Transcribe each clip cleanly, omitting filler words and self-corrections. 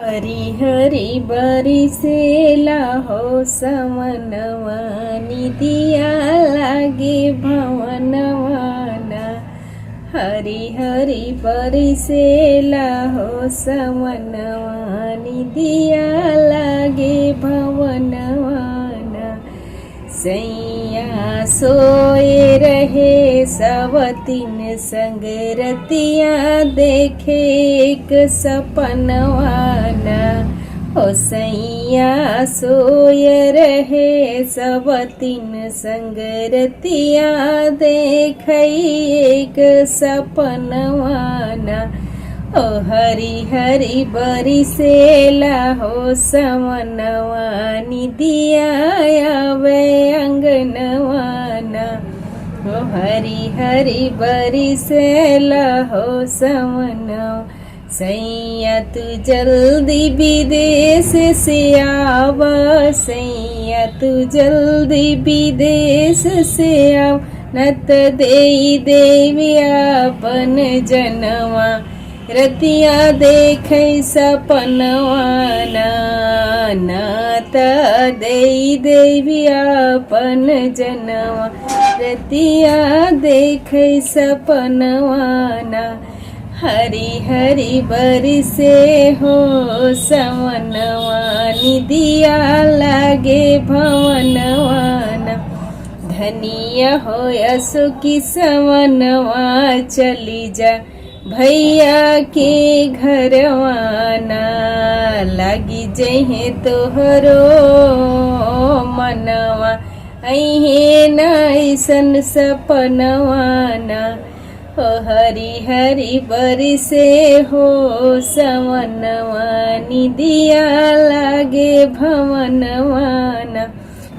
हरी हरी बरिसेला हो समनवा निदिया लागे भवनवाना। हरी हरी बरिसेला हो समनवा निदिया लागे भवनवाना। सैया सोए रहे सवतीन संग रतिया देखे एक सपनवाना। हो सैया सोए रहे सवतीन संग रतिया देखे एक सपनवाना। ओ हरी हरी बरिसेला हो समनवा निदिया आवे अंगनवाना। ओ हरी हरी बरिसेला हो समनवा। सैया तू जल्दी विदेश से आव, सैया तू जल्दी विदेश से आव, नत देई देवी अपन जनवा। रतिया देखे सपनवाना, नात देई देवी अपन जनवा। रतिया देखे सपनवाना। हरी हरी बरिसे हो समनवा निदिया लागे भवनवाना। धनिया हो सुखी समनवा चली जा भैया के घरवाना। लागी जहे तोहरो मनवा अहे नैसन सपनवाना। ओ हरी हरी बरिसे हो समनवा निदिया लागे भवनवाना।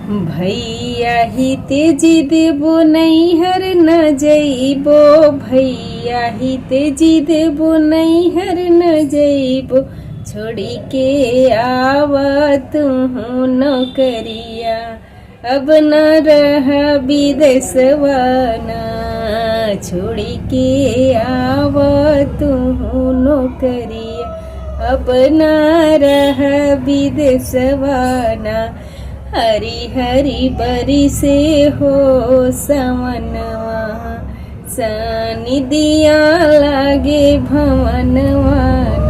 भैया ही तेजी देबो नैहर न जइबो, भैया ही तेजी देबो नैहर न जइबो। छोड़ी के आवा तुहू नौकरिया, अब न रह विदेशवाना। छोड़ी के आवा तुहू नौकरिया, अब न रह विदेशवाना। हरी हरी बरिसे हो समनवा निदिया लागे भवनवाना।